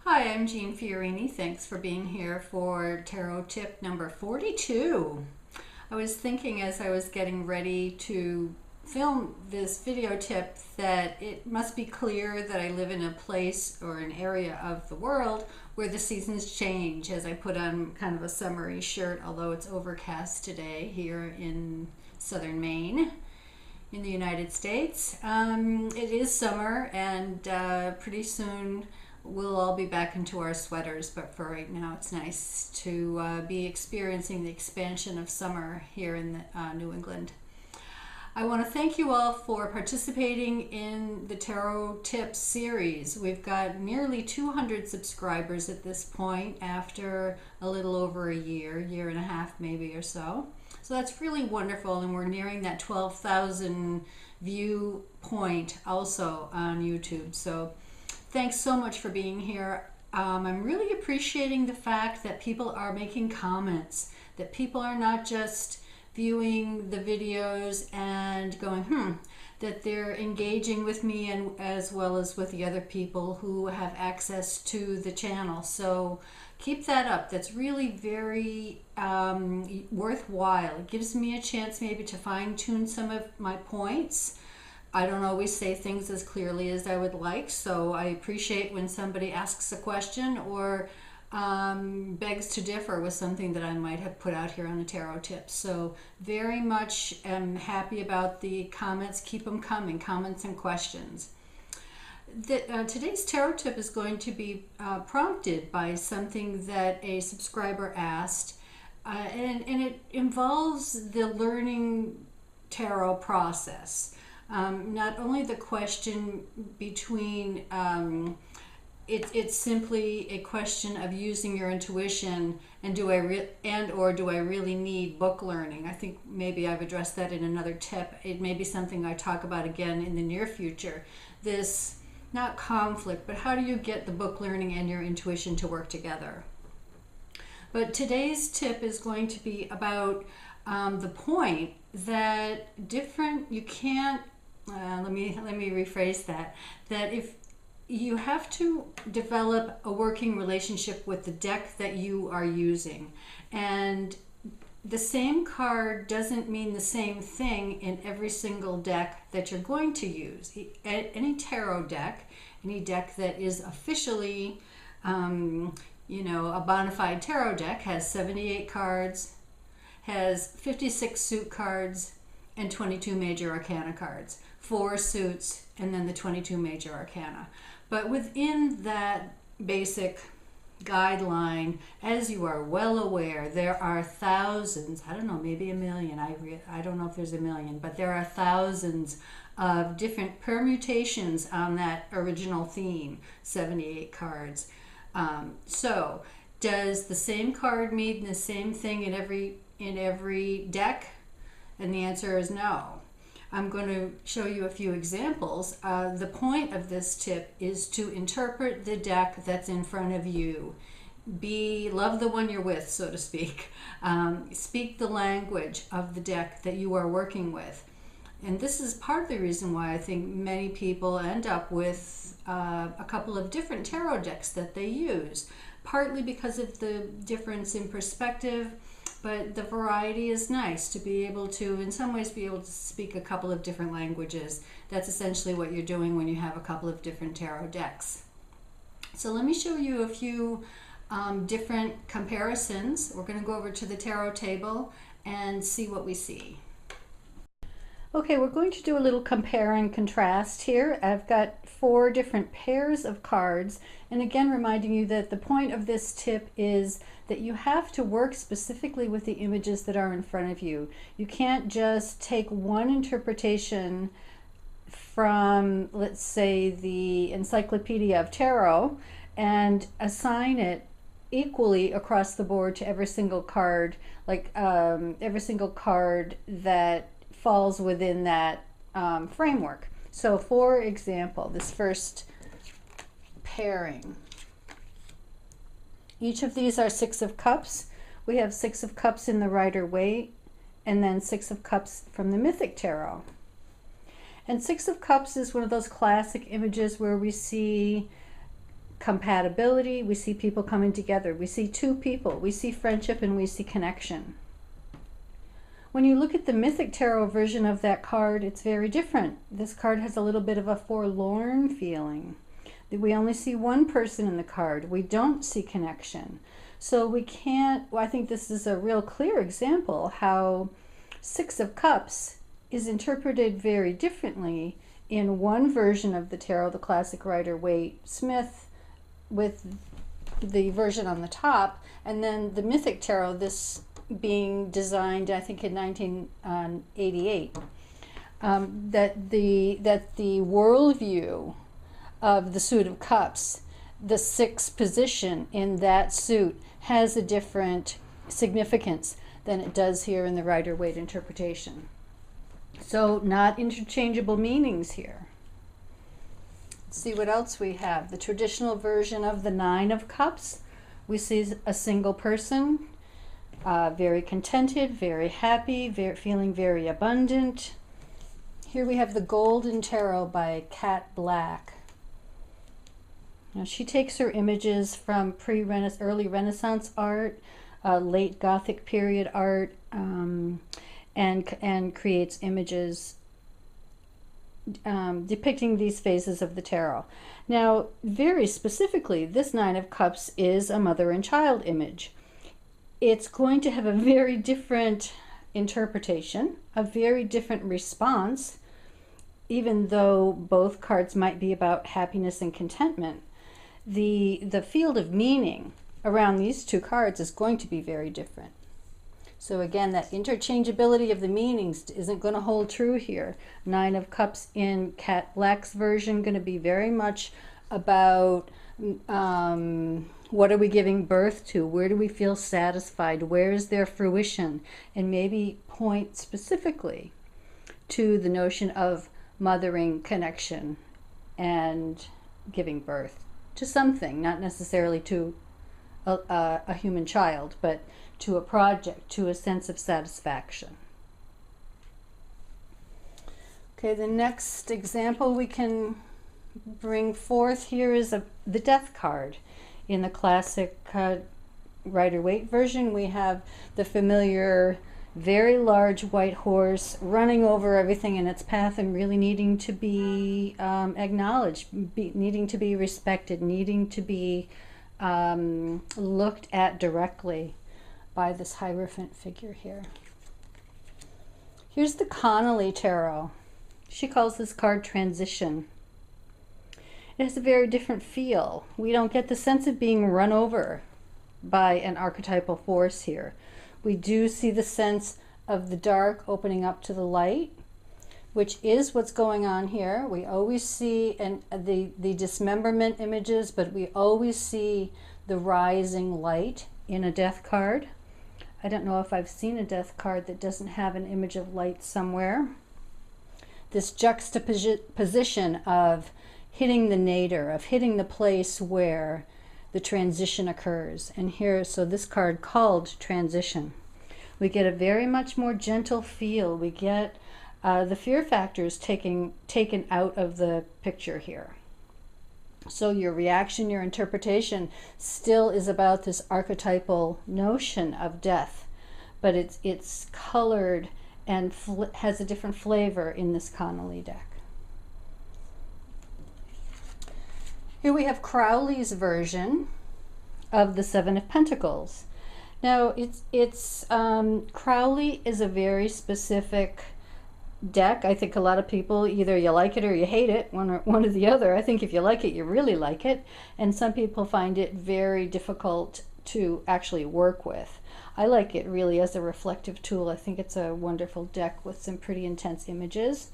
Hi, I'm Jeanne Fiorini. Thanks for being here for tarot tip number 42. I was thinking as I was getting ready to film this video tip that it must be clear that I live in a place or an area of the world where the seasons change as I put on kind of a summery shirt, although it's overcast today here in southern Maine in the United States. It is summer, and pretty soon we'll all be back into our sweaters, but for right now it's nice to be experiencing the expansion of summer here in New England. I want to thank you all for participating in the Tarot Tips series. We've got nearly 200 subscribers at this point after a little over a year and a half maybe or so. So that's really wonderful, and we're nearing that 12,000 view point also on YouTube. So thanks so much for being here. I'm really appreciating the fact that people are making comments, that people are not just viewing the videos and going, that they're engaging with me and as well as with the other people who have access to the channel. So keep that up. That's really very worthwhile. It gives me a chance maybe to fine-tune some of my points. I don't always say things as clearly as I would like, so I appreciate when somebody asks a question or begs to differ with something that I might have put out here on the tarot tips. So very much am happy about the comments. Keep them coming, comments and questions. Today's tarot tip is going to be prompted by something that a subscriber asked, and it involves the learning tarot process. Not only the question between it's simply a question of using your intuition, and do I really need book learning? I think maybe I've addressed that in another tip. It may be something I talk about again in the near future. This, not conflict, but how do you get the book learning and your intuition to work together? But today's tip is going to be about the point that you can't, let me rephrase that if you have to develop a working relationship with the deck that you are using, and the same card doesn't mean the same thing in every single deck that you're going to use. Any tarot deck, any deck that is officially a bona fide tarot deck has 78 cards, has 56 suit cards, and 22 major arcana cards, 4 suits, and then the 22 major arcana. But within that basic guideline, as you are well aware, there are thousands, I don't know, maybe a million, I don't know if there's a million, but there are thousands of different permutations on that original theme, 78 cards. So does the same card mean the same thing in every deck? And the answer is no. I'm going to show you a few examples. The point of this tip is to interpret the deck that's in front of you. Love the one you're with, so to speak. Speak the language of the deck that you are working with. And this is part of the reason why I think many people end up with a couple of different tarot decks that they use. Partly because of the difference in perspective, but the variety is nice to be able to, in some ways, be able to speak a couple of different languages. That's essentially what you're doing when you have a couple of different tarot decks. So let me show you a few different comparisons. We're going to go over to the tarot table and see what we see. Okay, we're going to do a little compare and contrast here. I've got 4 different pairs of cards, and again reminding you that the point of this tip is that you have to work specifically with the images that are in front of you. You can't just take one interpretation from, let's say, the Encyclopedia of Tarot and assign it equally across the board to every single card, like every single card that falls within that framework. So for example, this first pairing, each of these are 6 of Cups. We have 6 of Cups in the Rider-Waite, and then 6 of Cups from the Mythic Tarot. And 6 of Cups is one of those classic images where we see compatibility, we see people coming together, we see two people, we see friendship, and we see connection. When you look at the Mythic Tarot version of that card, it's very different. This card has a little bit of a forlorn feeling. We only see one person in the card. We don't see connection. So we can't, I think this is a real clear example how Six of Cups is interpreted very differently in one version of the tarot, the classic Rider-Waite-Smith with the version on the top, and then the Mythic Tarot, this being designed, I think, in 1988. That the worldview of the suit of cups, the sixth position in that suit, has a different significance than it does here in the Rider-Waite interpretation. So not interchangeable meanings here. Let's see what else we have. The traditional version of the Nine of Cups, we see a single person, very contented, very happy, feeling very abundant. Here we have the Golden Tarot by Kat Black. Now she takes her images from early Renaissance art, late Gothic period art, and creates images depicting these phases of the tarot. Now, very specifically, this Nine of Cups is a mother and child image. It's going to have a very different interpretation, a very different response, even though both cards might be about happiness and contentment. The field of meaning around these two cards is going to be very different. So again, that interchangeability of the meanings isn't going to hold true here. Nine of Cups in Kat Black's version going to be very much about what are we giving birth to? Where do we feel satisfied? Where is there fruition? And maybe point specifically to the notion of mothering, connection, and giving birth to something, not necessarily to a human child, but to a project, to a sense of satisfaction. Okay, the next example we can bring forth here is the Death card. In the classic Rider-Waite version, we have the familiar, very large white horse running over everything in its path and really needing to be acknowledged, needing to be respected, needing to be looked at directly by this Hierophant figure here. Here's the Connolly Tarot. She calls this card Transition. It has a very different feel. We don't get the sense of being run over by an archetypal force here. We do see the sense of the dark opening up to the light, which is what's going on here. We always see the dismemberment images, but we always see the rising light in a death card. I don't know if I've seen a death card that doesn't have an image of light somewhere. This juxtaposition of hitting the nadir, of hitting the place where the transition occurs. And here, so this card called Transition. We get a very much more gentle feel. We get the fear factors taken out of the picture here. So your reaction, your interpretation still is about this archetypal notion of death, but it's colored and has a different flavor in this Connolly deck. Here we have Crowley's version of the Seven of Pentacles. Now, Crowley is a very specific deck. I think a lot of people, either you like it or you hate it, one or the other. I think if you like it, you really like it. And some people find it very difficult to actually work with. I like it really as a reflective tool. I think it's a wonderful deck with some pretty intense images.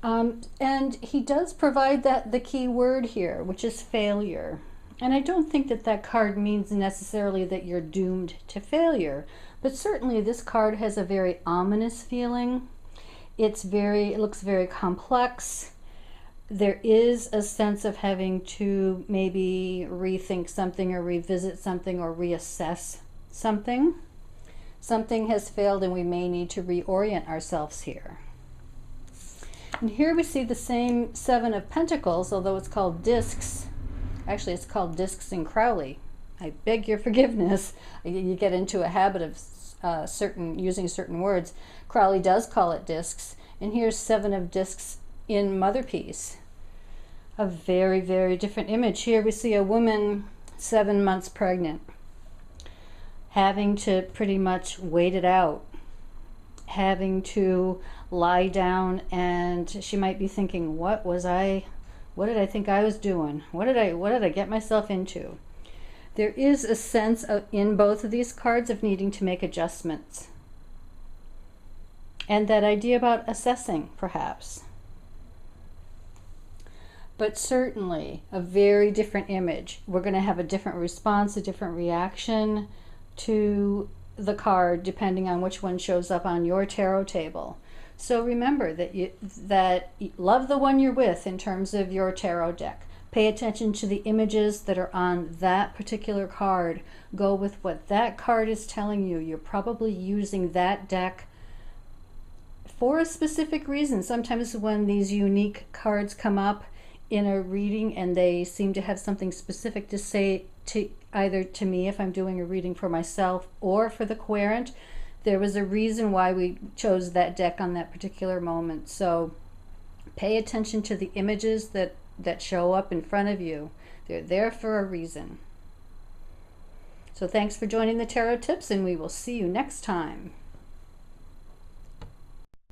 And he does provide the key word here, which is failure. And I don't think that card means necessarily that you're doomed to failure, but certainly this card has a very ominous feeling. It looks very complex. There is a sense of having to maybe rethink something or revisit something or reassess something. Something has failed and we may need to reorient ourselves here. And here we see the same Seven of Pentacles, although it's called discs, Actually, it's called Discs and Crowley. I beg your forgiveness. You get into a habit of using certain words. Crowley does call it discs, and here's 7 of discs in Mother Piece. A very, very different image. Here we see a woman 7 months pregnant, having to pretty much wait it out, having to lie down, and she might be thinking, what did I think I was doing? What did I get myself into? There is a sense in both of these cards of needing to make adjustments. And that idea about assessing, perhaps. But certainly a very different image. We're going to have a different response, a different reaction to the card depending on which one shows up on your tarot table. So remember that you love the one you're with in terms of your tarot deck. Pay attention to the images that are on that particular card. Go with what that card is telling you. You're probably using that deck for a specific reason. Sometimes when these unique cards come up in a reading and they seem to have something specific to say to either to me if I'm doing a reading for myself or for the querent, there was a reason why we chose that deck on that particular moment. So pay attention to the images that show up in front of you. They're there for a reason. So thanks for joining the Tarot Tips, and we will see you next time.